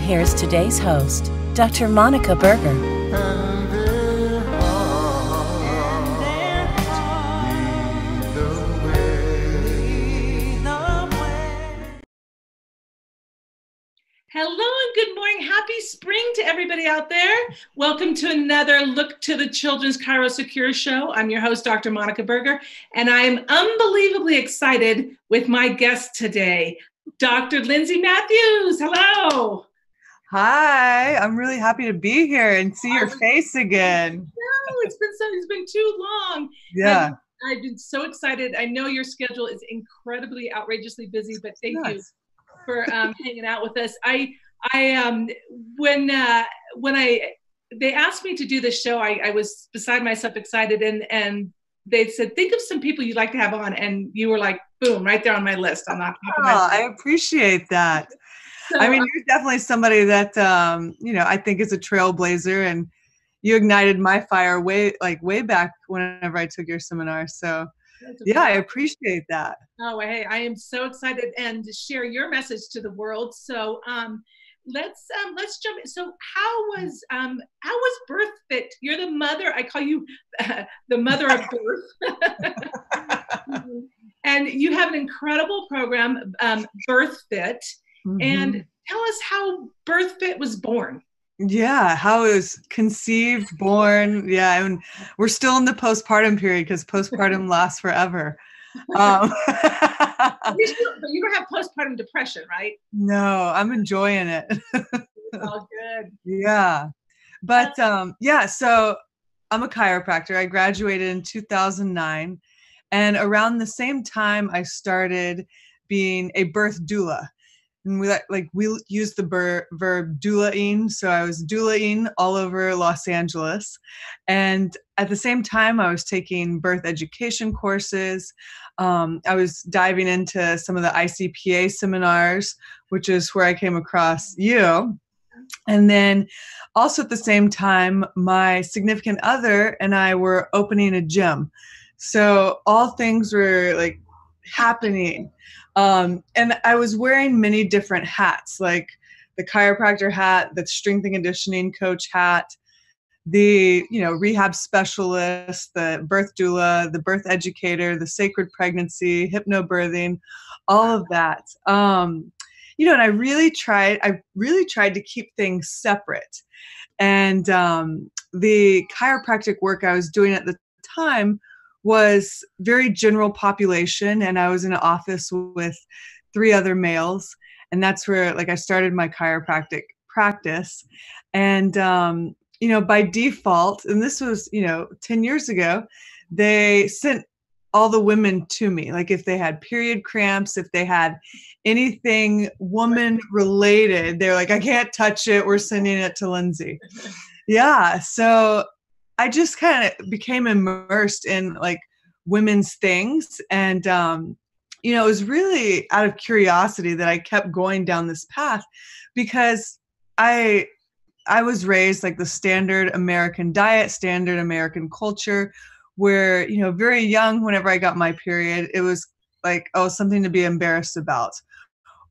here's today's host, Dr. Monica Berger. Hello and good morning. Happy spring to everybody out there. Welcome to another Look to the Children's ChiroSecure show. I'm your host, Dr. Monica Berger, and I'm unbelievably excited with my guest today, Dr. Lindsay Matthews. Hello. Hi, I'm really happy to be here and see your face again. No, it's been too long. Yeah. And I've been so excited. I know your schedule is incredibly outrageously busy, but thank you for hanging out with us. When they asked me to do this show, I was beside myself excited, and they said, think of some people you'd like to have on, and you were like, boom, right there on my list. I appreciate that. So, I mean, you're definitely somebody that I think is a trailblazer, and you ignited my fire way back whenever I took your seminar. So yeah, I appreciate that. Oh, hey, I am so excited and to share your message to the world. So let's jump in. So how was Birth Fit? You're the mother. I call you the mother of birth. And you have an incredible program, Birth Fit. Mm-hmm. And tell us how Birth Fit was born. Yeah, how it was conceived, born. Yeah, and we're still in the postpartum period because postpartum lasts forever. But you don't have postpartum depression, right? No, I'm enjoying it. It's all good. Yeah. But so I'm a chiropractor. I graduated in 2009. And around the same time, I started being a birth doula. And we use the verb doulaing. So I was doulaing all over Los Angeles. And at the same time, I was taking birth education courses. I was diving into some of the ICPA seminars, which is where I came across you. And then also at the same time, my significant other and I were opening a gym. So all things were like happening. And I was wearing many different hats, like the chiropractor hat, the strength and conditioning coach hat, the, rehab specialist, the birth doula, the birth educator, the sacred pregnancy, hypnobirthing, all of that. And I really tried to keep things separate. And the chiropractic work I was doing at the time was very general population, and I was in an office with 3 other males, and that's where I started my chiropractic practice. And by default, and this was 10 years ago, they sent all the women to me, like if they had period cramps, if they had anything woman related, they're like, I can't touch it, we're sending it to Lindsay. Yeah, so I just kind of became immersed in women's things. And, it was really out of curiosity that I kept going down this path, because I was raised like the standard American diet, standard American culture, where, very young, whenever I got my period, it was like, something to be embarrassed about.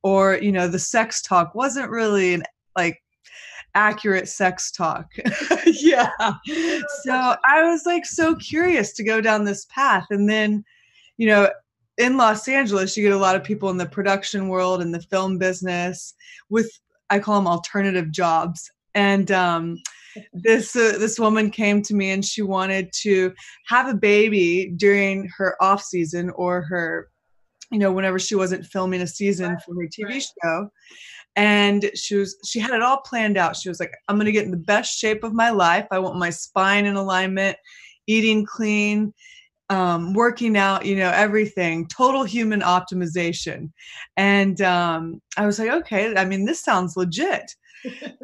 Or, the sex talk wasn't really accurate sex talk. Yeah. So I was so curious to go down this path. And then, in Los Angeles, you get a lot of people in the production world and the film business with, I call them alternative jobs. And this woman came to me and she wanted to have a baby during her off season, or her, whenever she wasn't filming a season for her TV show. And she had it all planned out. She was like, I'm going to get in the best shape of my life. I want my spine in alignment, eating clean, working out, everything, total human optimization. And I was like, okay, I mean, this sounds legit.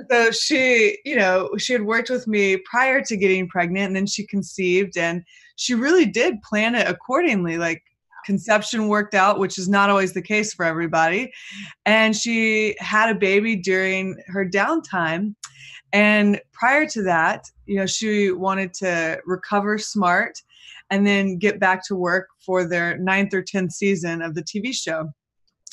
So she had worked with me prior to getting pregnant, and then she conceived, and she really did plan it accordingly. Conception worked out, which is not always the case for everybody. And she had a baby during her downtime. And prior to that, she wanted to recover smart and then get back to work for their 9th or 10th season of the TV show.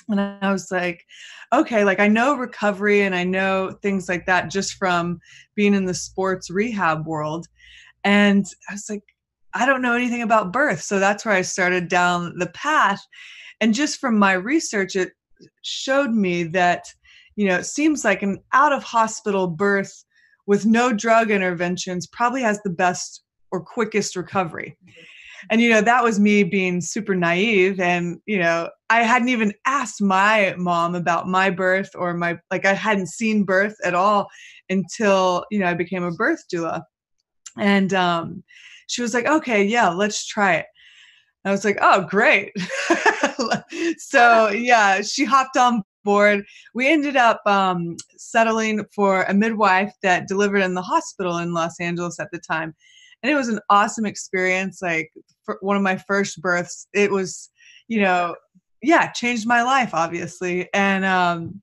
And I was like, okay, like I know recovery and I know things like that just from being in the sports rehab world. And I was like, I don't know anything about birth. So that's where I started down the path. And just from my research, it showed me that, it seems like an out of hospital birth with no drug interventions probably has the best or quickest recovery. And, that was me being super naive. And, I hadn't even asked my mom about my birth or I hadn't seen birth at all until, I became a birth doula. And she was like, okay, yeah, let's try it. I was like, oh, great. So yeah, she hopped on board. We ended up settling for a midwife that delivered in the hospital in Los Angeles at the time. And it was an awesome experience. Like for one of my first births, it was, changed my life, obviously. And,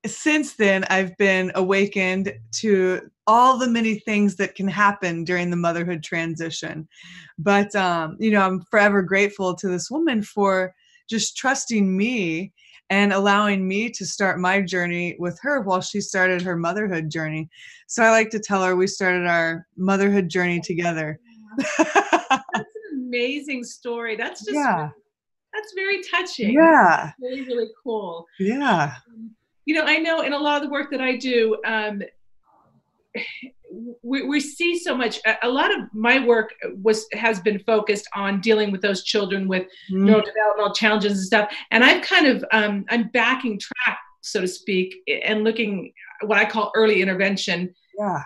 since then, I've been awakened to all the many things that can happen during the motherhood transition. But, I'm forever grateful to this woman for just trusting me and allowing me to start my journey with her while she started her motherhood journey. So I like to tell her we started our motherhood journey together. That's an amazing story. That's just, that's very touching. Yeah. That's really, really cool. Yeah. I know in a lot of the work that I do, we see so much. A lot of my work has been focused on dealing with those children with neurodevelopmental challenges and stuff. And I've kind of I'm backing track, so to speak, and looking at what I call early intervention. Yeah.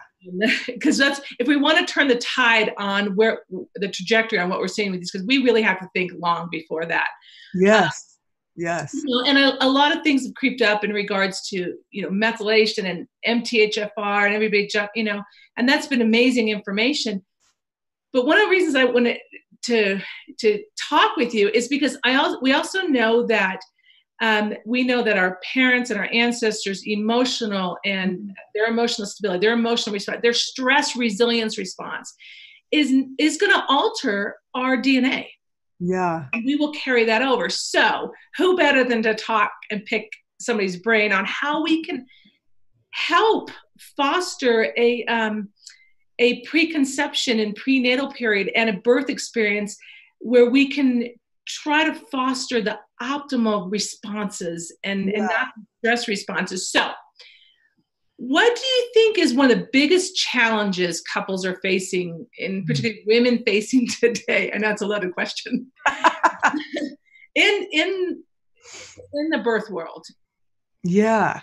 Because that's, if we want to turn the tide on where the trajectory on what we're seeing with these, because we really have to think long before that. Yes. Yes. And a lot of things have creeped up in regards to, methylation and MTHFR and everybody, and that's been amazing information. But one of the reasons I wanted to talk with you is because we also know that we know that our parents and our ancestors' emotional and their emotional stability, their emotional response, their stress resilience response is going to alter our DNA. Yeah. And we will carry that over. So who better than to talk and pick somebody's brain on how we can help foster a preconception and prenatal period and a birth experience where we can try to foster the optimal responses and not stress responses. So what do you think is one of the biggest challenges couples are facing, in particularly women facing today? And that's a loaded question. in the birth world. Yeah.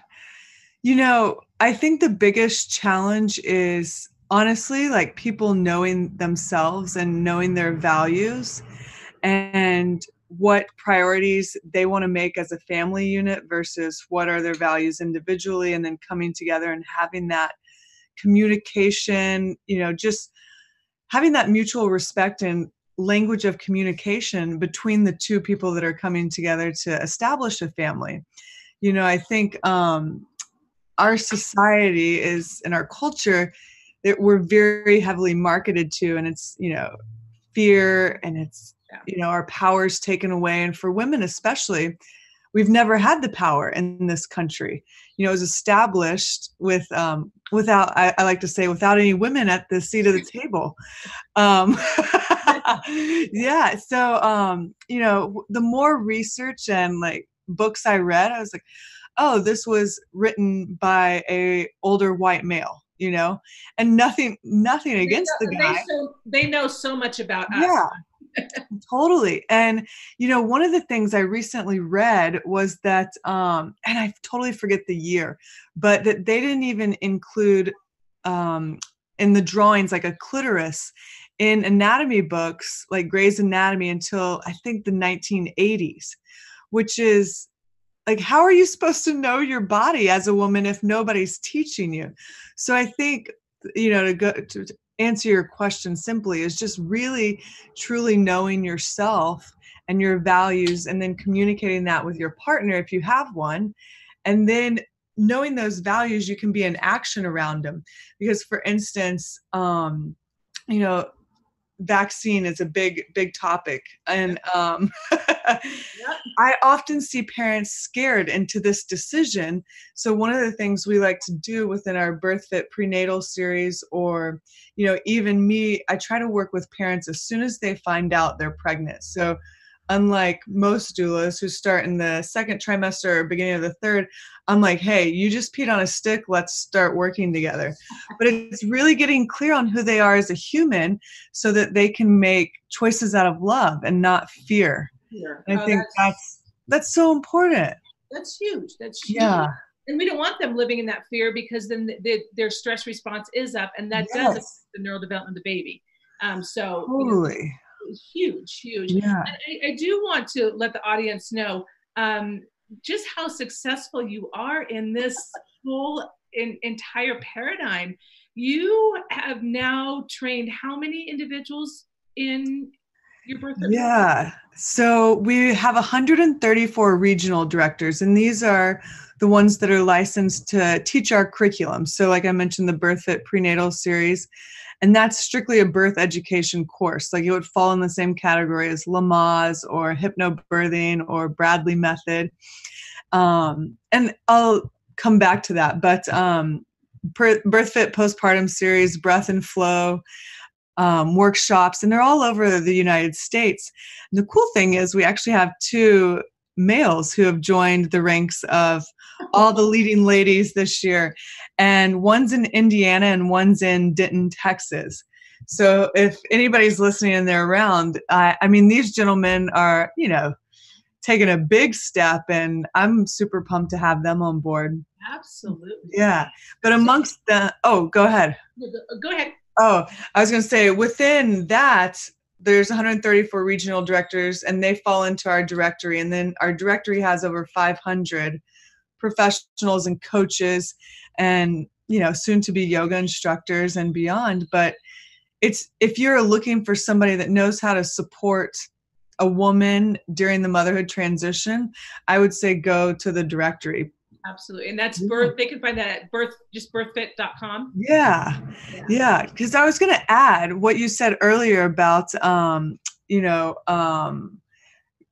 I think the biggest challenge is honestly like people knowing themselves and knowing their values and what priorities they want to make as a family unit versus what are their values individually, and then coming together and having that communication, just having that mutual respect and language of communication between the two people that are coming together to establish a family. I think our society is, in our culture, that we're very heavily marketed to, and it's, fear, and it's, our power's taken away. And for women especially, we've never had the power in this country. It was established with without, I like to say, without any women at the seat of the table. Yeah. So, the more research and like books I read, I was like, oh, this was written by a older white male, and nothing against the guy. They know so much about us. Yeah. Totally. And, one of the things I recently read was that, and I totally forget the year, but that they didn't even include in the drawings like a clitoris in anatomy books like Grey's Anatomy until I think the 1980s, which is like, how are you supposed to know your body as a woman if nobody's teaching you? So I think, to answer your question simply is just really truly knowing yourself and your values, and then communicating that with your partner if you have one, and then knowing those values, you can be in action around them. Because for instance, vaccine is a big topic. And Yep. I often see parents scared into this decision. So one of the things we like to do within our BirthFit prenatal series, or, even me, I try to work with parents as soon as they find out they're pregnant. So unlike most doulas who start in the second trimester or beginning of the third, I'm like, hey, you just peed on a stick, let's start working together. But it's really getting clear on who they are as a human so that they can make choices out of love and not fear. And I think that's so important. That's huge. That's huge. Yeah. And we don't want them living in that fear, because then their stress response is up, and that does affect the neurodevelopment of the baby. So totally. Huge. Yeah. And I do want to let the audience know just how successful you are in this whole entire paradigm. You have now trained how many individuals in your BirthFit? Yeah. So we have 134 regional directors, and these are the ones that are licensed to teach our curriculum. So like I mentioned, the BirthFit prenatal series, and that's strictly a birth education course. Like it would fall in the same category as Lamaze or hypnobirthing or Bradley method. And I'll come back to that, but BirthFit postpartum series, breath and flow, workshops, and they're all over the United States. And the cool thing is we actually have 2 males who have joined the ranks of all the leading ladies this year, and one's in Indiana and one's in Denton, Texas. So if anybody's listening and they're around, I mean, these gentlemen are, taking a big step, and I'm super pumped to have them on board. Absolutely. Yeah. But amongst the, go ahead. Go ahead. Oh, I was going to say, within that, there's 134 regional directors, and they fall into our directory. And then our directory has over 500 professionals and coaches and, soon to be yoga instructors and beyond. But if you're looking for somebody that knows how to support a woman during the motherhood transition, I would say go to the directory. Absolutely. And that's birth. They can find that at birthfit.com. Yeah. Because I was going to add what you said earlier about,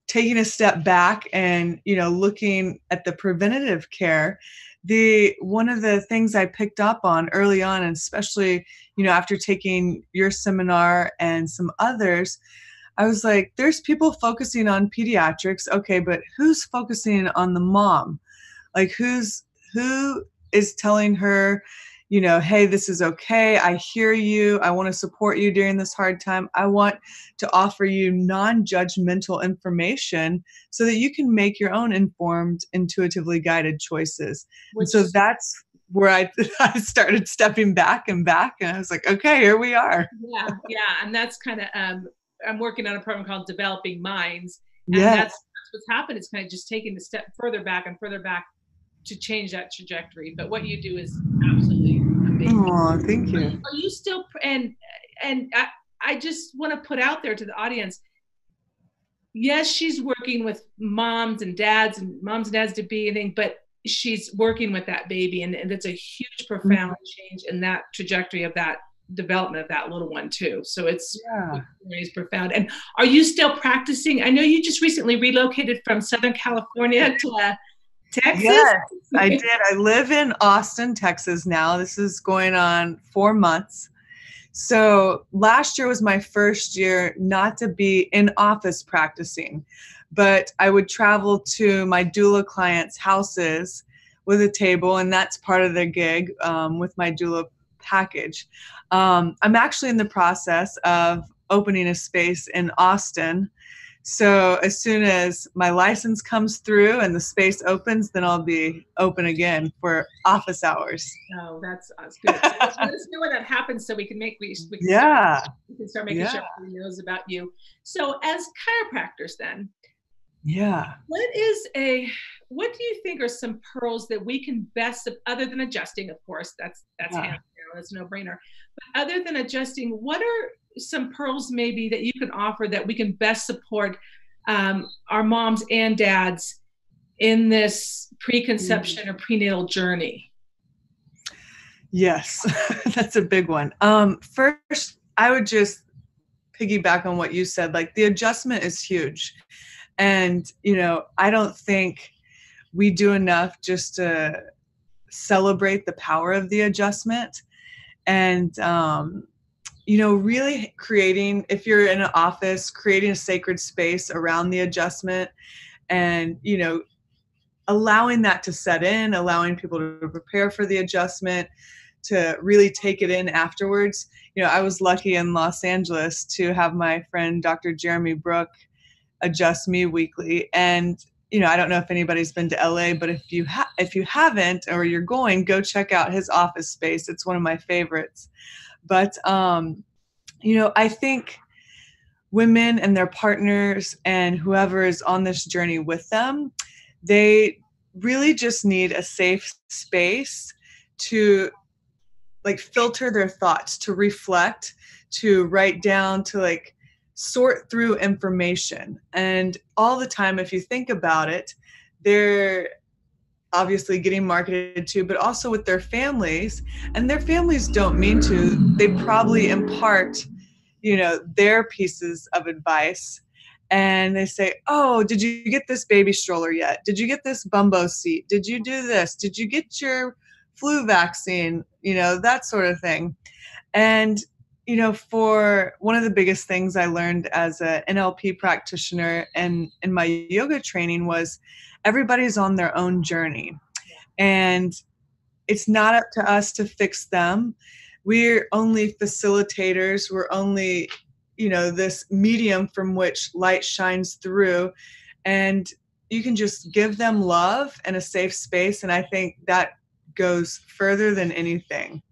taking a step back and, looking at the preventative care. One of the things I picked up on early on, and especially, after taking your seminar and some others, I was like, there's people focusing on pediatrics. Okay, but who's focusing on the mom? Like who is telling her, hey, this is okay. I hear you. I want to support you during this hard time. I want to offer you non-judgmental information so that you can make your own informed, intuitively guided choices. And so that's where I started stepping back, and I was like, okay, here we are. Yeah. And that's kind of, I'm working on a program called Developing Minds. And that's what's happened. It's kind of just taking the step further back to change that trajectory. But what you do is absolutely amazing. Oh, thank you. Are you still, and I just want to put out there to the audience, yes, she's working with moms and dads to be anything, but she's working with that baby, and it's a huge, profound change in that trajectory of that development of that little one too. So it's profound. And are you still practicing? I know you just recently relocated from Southern California to Texas. Yes, I did. I live in Austin, Texas now. This is going on 4 months. So last year was my first year not to be in office practicing, but I would travel to my doula clients' houses with a table, and that's part of the gig with my doula package. I'm actually in the process of opening a space in Austin. So as soon as my license comes through and the space opens, then I'll be open again for office hours. Oh, that's good. So let us know when that happens so we can start making sure everybody knows about you. So as chiropractors then, what do you think are some pearls that we can best, other than adjusting, of course, that's hands down, that's a no-brainer. But other than adjusting, what are some pearls maybe that you can offer that we can best support our moms and dads in this preconception or prenatal journey? Yes, that's a big one. First, I would just piggyback on what you said. Like, the adjustment is huge. And, I don't think we do enough just to celebrate the power of the adjustment. And, really creating, if you're in an office, creating a sacred space around the adjustment and, allowing that to set in, allowing people to prepare for the adjustment, to really take it in afterwards. I was lucky in Los Angeles to have my friend, Dr. Jeremy Brook, adjust me weekly. And, I don't know if anybody's been to LA, but if you haven't, or you're going, go check out his office space. It's one of my favorites. But, I think women and their partners and whoever is on this journey with them, they really just need a safe space to filter their thoughts, to reflect, to write down, to sort through information. And all the time, if you think about it, they're obviously getting marketed to, but also with their families, and their families don't mean to. They probably impart, their pieces of advice. And they say, oh, did you get this baby stroller yet? Did you get this bumbo seat? Did you do this? Did you get your flu vaccine? That sort of thing. And, for one of the biggest things I learned as an NLP practitioner and in my yoga training was everybody's on their own journey. And it's not up to us to fix them. We're only facilitators. We're only this medium from which light shines through, and you can just give them love and a safe space. And I think that goes further than anything.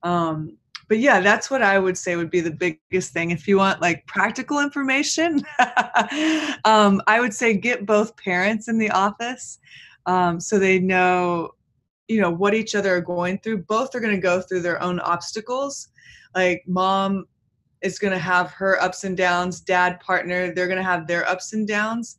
But yeah, that's what I would say would be the biggest thing. If you want practical information, I would say get both parents in the office, so they know, what each other are going through. Both are going to go through their own obstacles. Mom is going to have her ups and downs, dad, partner, they're going to have their ups and downs,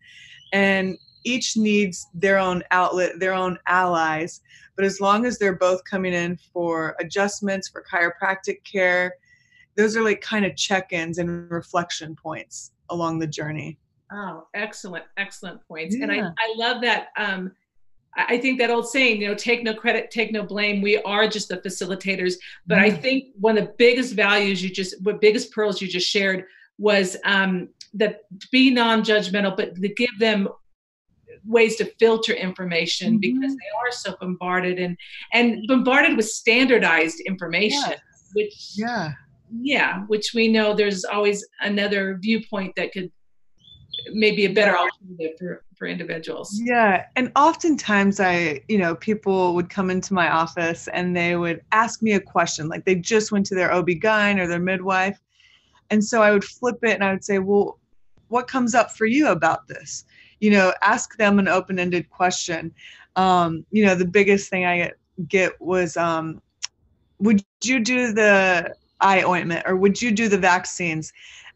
and each needs their own outlet, their own allies. But as long as they're both coming in for adjustments, for chiropractic care, those are kind of check-ins and reflection points along the journey. Oh, excellent points. Yeah. And I love that. I think that old saying, take no credit, take no blame. We are just the facilitators. But I think one of the biggest values biggest pearls you just shared was that be non-judgmental, but to give them ways to filter information, because they are so bombarded and bombarded with standardized information, which we know there's always another viewpoint that could maybe a better alternative for individuals. Yeah. And oftentimes people would come into my office and they would ask me a question, they just went to their OB-GYN or their midwife. And so I would flip it and I would say, well, what comes up for you about this? Ask them an open-ended question. The biggest thing I get was, would you do the eye ointment, or would you do the vaccines?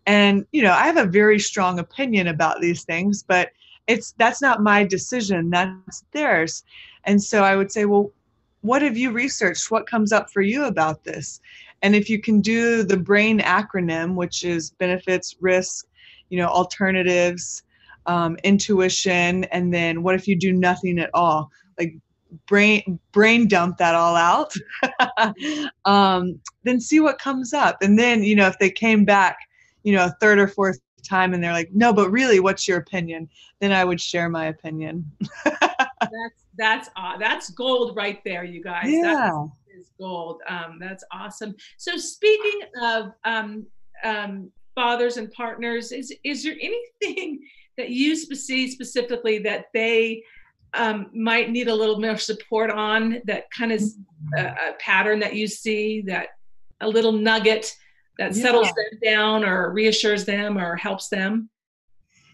And, I have a very strong opinion about these things, but that's not my decision. That's theirs. And so I would say, well, what have you researched? What comes up for you about this? And if you can do the BRAIN acronym, which is benefits, risks, alternatives, intuition, and then what if you do nothing at all? Brain dump that all out, then see what comes up. And then, if they came back, a third or fourth time and they're like, no, but really, what's your opinion? Then I would share my opinion. That's gold right there, you guys. Yeah. That is gold. That's awesome. So speaking of fathers and partners, is there anything that you see specifically that they might need a little more support on, that kind of a pattern that you see, that a little nugget that settles them down or reassures them or helps them?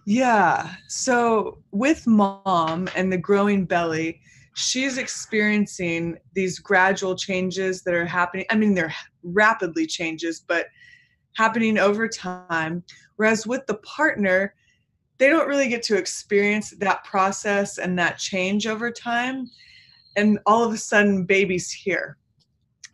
Yeah. So with mom and the growing belly, she's experiencing these gradual changes that are happening. I mean, they're rapidly changes, but happening over time. Whereas with the partner, they don't really get to experience that process and that change over time. And all of a sudden, baby's here.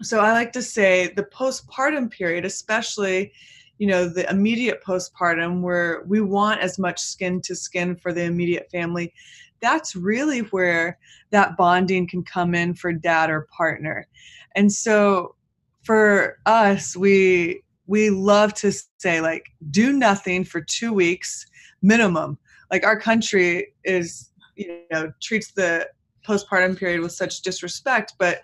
So I like to say the postpartum period, especially, the immediate postpartum where we want as much skin to skin for the immediate family, that's really where that bonding can come in for dad or partner. And so for us, we love to say, like, do nothing for 2 weeks minimum. Like, our country is, treats the postpartum period with such disrespect, but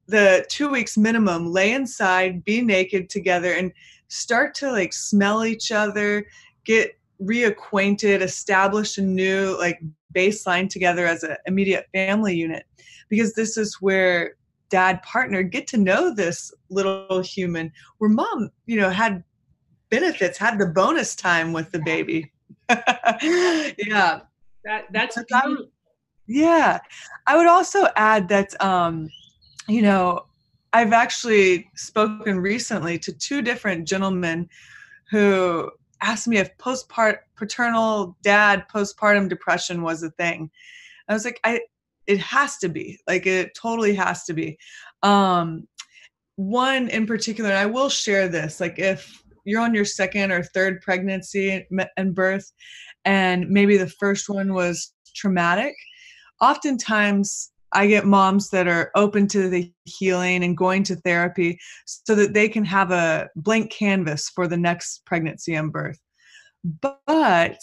the 2 weeks minimum, lay inside, be naked together, and start to like smell each other, get reacquainted, establish a new like baseline together as an immediate family unit, because this is where dad partner get to know this little human, where mom, had benefits, had the bonus time with the baby. Yeah. That's beautiful. Yeah. I would also add that, I've actually spoken recently to 2 different gentlemen who asked me if paternal dad postpartum depression was a thing. I was like, it has to be. Like, it totally has to be. One in particular, and I will share this, like, if you're on your second or third pregnancy and birth, and maybe the first one was traumatic, oftentimes I get moms that are open to the healing and going to therapy so that they can have a blank canvas for the next pregnancy and birth. But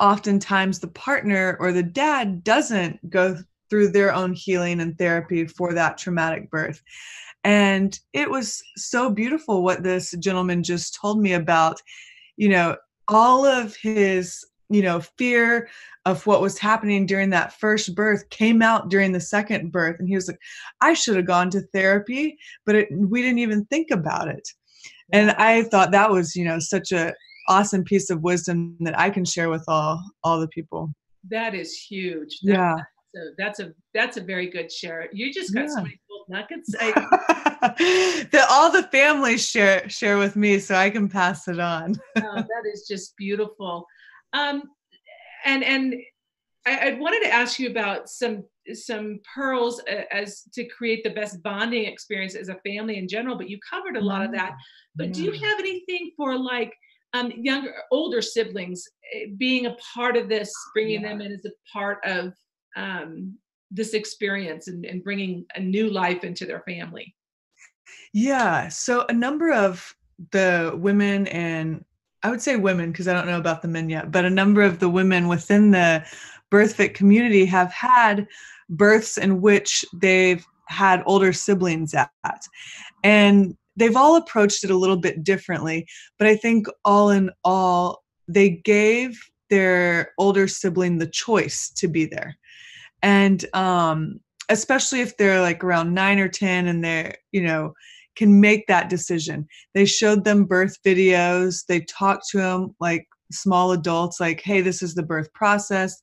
oftentimes the partner or the dad doesn't go through their own healing and therapy for that traumatic birth. And it was so beautiful what this gentleman just told me about, all of his, fear of what was happening during that first birth came out during the second birth. And he was like, I should have gone to therapy, but we didn't even think about it. And I thought that was, such a awesome piece of wisdom that I can share with all the people. That is huge. Yeah. That's a very good share. You just got so many cool nuggets. That all the families share with me, so I can pass it on. Oh, that is just beautiful. And I wanted to ask you about some pearls as to create the best bonding experience as a family in general, but you covered a lot of that. But do you have anything for like older siblings being a part of this, bringing them in as a part of this experience and bringing a new life into their family? Yeah. So a number of the women, and I would say women because I don't know about the men yet, but a number of the women within the BirthFit community have had births in which they've had older siblings at. And they've all approached it a little bit differently, but I think all in all, they gave their older sibling the choice to be there. And especially if they're like around 9 or 10 and they're, can make that decision. They showed them birth videos. They talked to them like small adults, like, hey, this is the birth process.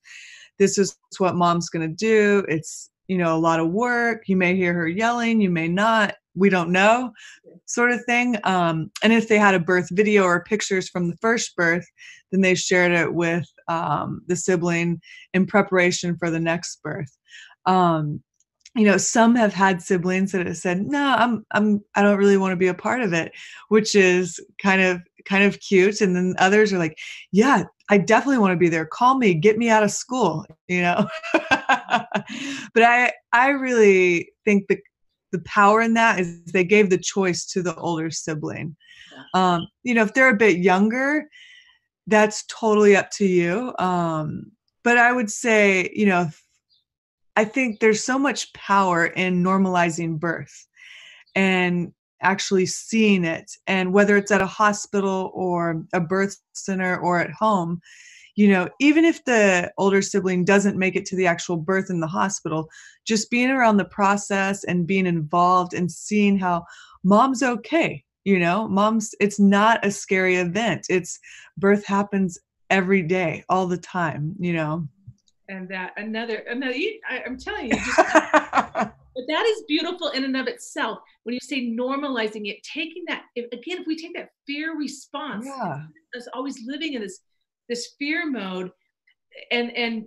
This is what mom's going to do. It's, a lot of work. You may hear her yelling. You may not. We don't know, sort of thing. And if they had a birth video or pictures from the first birth, then they shared it with the sibling in preparation for the next birth. Some have had siblings that have said, no, I don't really want to be a part of it, which is kind of cute. And then others are like, yeah, I definitely want to be there. Call me, get me out of school, But I really think the power in that is they gave the choice to the older sibling. If they're a bit younger, that's totally up to you. But I would say, I think there's so much power in normalizing birth and actually seeing it. And whether it's at a hospital or a birth center or at home, even if the older sibling doesn't make it to the actual birth in the hospital, just being around the process and being involved and seeing how mom's okay. It's not a scary event. Birth happens every day, all the time, And that another, I'm telling you, but that is beautiful in and of itself. When you say normalizing it, taking that, if we take that fear response, us always living in this fear mode, and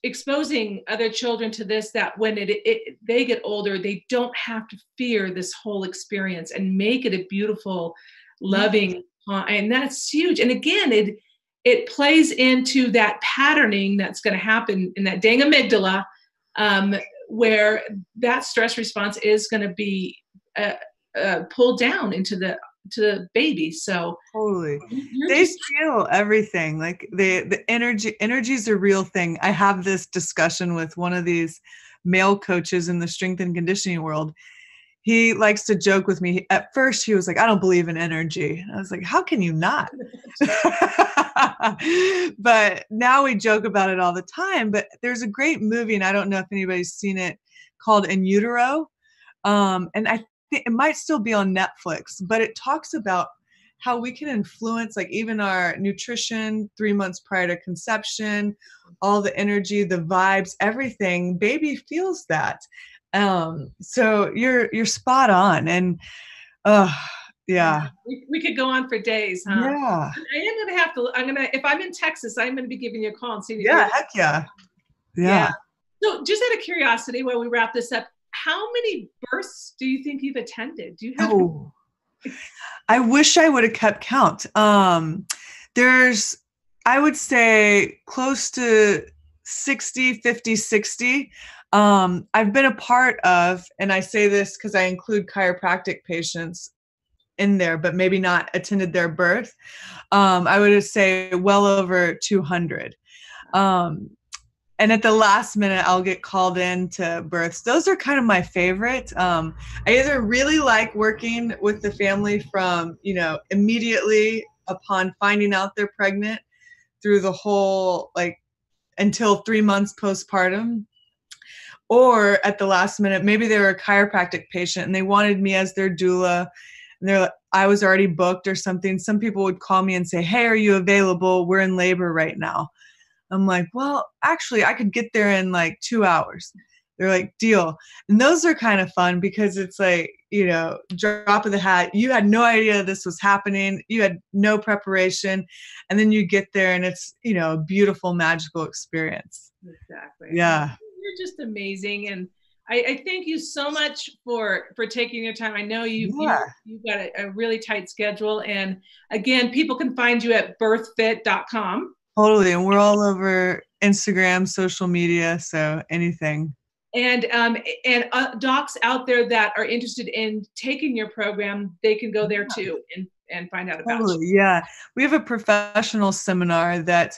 exposing other children to this, that when they get older, they don't have to fear this whole experience, and make it a beautiful loving, and that's huge. And again, it plays into that patterning that's going to happen in that dang amygdala, where that stress response is going to be pulled down into the baby. So totally, they feel everything. Like the energy is a real thing. I have this discussion with one of these male coaches in the strength and conditioning world. He likes to joke with me. At first, he was like, I don't believe in energy. And I was like, how can you not? But now we joke about it all the time. But there's a great movie, and I don't know if anybody's seen it, called In Utero. And I think it might still be on Netflix, but it talks about how we can influence like even our nutrition 3 months prior to conception, all the energy, the vibes, everything. Baby feels that. So you're spot on. And yeah. We could go on for days, huh? Yeah. I am gonna have to. If I'm in Texas, I'm gonna be giving you a call and seeing. Yeah, heck yeah. Yeah. So, just out of curiosity, while we wrap this up, how many births do you think you've attended? Do you have? Oh, I wish I would have kept count. There's, I would say, close to 60, 50, 60. I've been a part of, and I say this because I include chiropractic patients in there, but maybe not attended their birth. I would say well over 200. And at the last minute, I'll get called in to births. Those are kind of my favorite. I either really like working with the family from, immediately upon finding out they're pregnant through the whole, until 3 months postpartum, or at the last minute, maybe they were a chiropractic patient and they wanted me as their doula, and I was already booked or something. Some people would call me and say, hey, are you available? We're in labor right now. I'm like, well, actually, I could get there in 2 hours. They're like, deal. And those are kind of fun because it's drop of the hat. You had no idea this was happening. You had no preparation. And then you get there and it's, a beautiful, magical experience. Exactly. Yeah. You're just amazing. And I thank you so much for taking your time. I know you've got a really tight schedule. And again, people can find you at birthfit.com. Totally. And we're all over Instagram, social media. So anything. And docs out there that are interested in taking your program, they can go there too and find out about you. Yeah. We have a professional seminar that,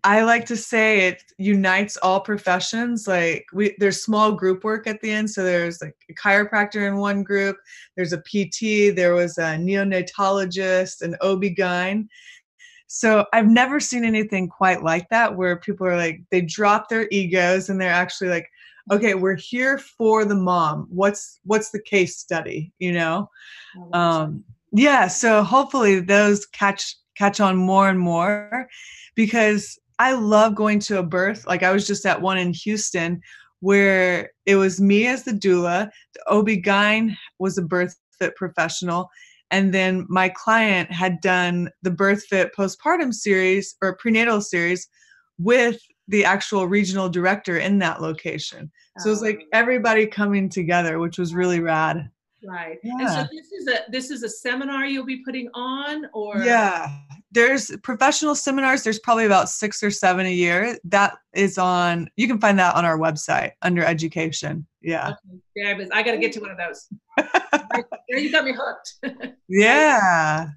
I like to say it unites all professions. There's small group work at the end. So there's a chiropractor in one group. There's a PT. There was a neonatologist, an OB-GYN. So I've never seen anything quite like that, where people are they drop their egos and they're actually okay, we're here for the mom. What's the case study, Yeah. So hopefully those catch on more and more, because I love going to a birth. I was just at one in Houston where it was me as the doula. The OB-GYN was a birth fit professional. And then my client had done the Birth Fit postpartum series or prenatal series with the actual regional director in that location. So it was everybody coming together, which was really rad. Right. Yeah. And so this is a seminar you'll be putting on, or? Yeah. There's professional seminars. There's probably about 6 or 7 a year. That is you can find that on our website under education. Yeah. Okay. Yeah, I got to get to one of those. There, you got me hooked. Yeah.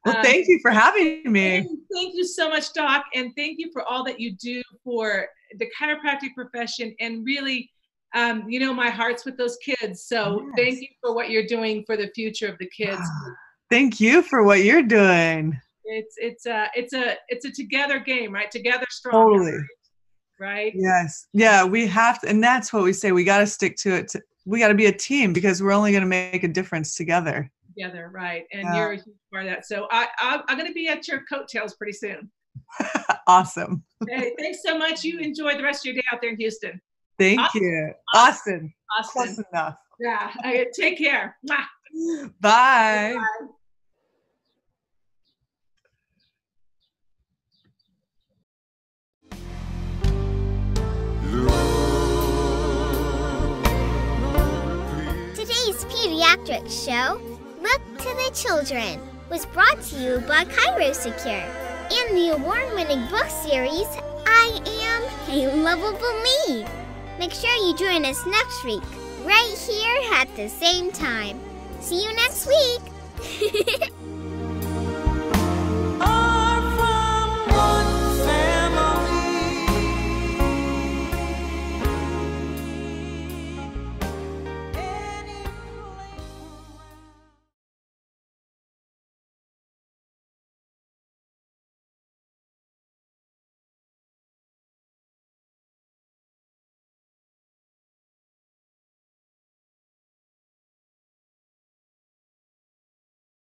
Well, thank you for having me. Thank you so much, Doc. And thank you for all that you do for the chiropractic profession. And really, my heart's with those kids. So yes. Thank you for what you're doing for the future of the kids. Thank you for what you're doing. It's a together game, right? Together strong. Totally. Right? Yes. Yeah, we have to, and that's what we say. We got to stick to it. We got to be a team because we're only going to make a difference together. Together, right? And you're a huge part of that. So I'm going to be at your coattails pretty soon. Awesome. Hey, thanks so much. You enjoy the rest of your day out there in Houston. Thank you. Awesome. Close enough. Yeah. Take care. Bye. Bye. Today's pediatrics show Look to the Children was brought to you by Cairo Secure and the award-winning book series, I Am a Lovable Me. Make sure you join us next week, right here at the same time. See you next week.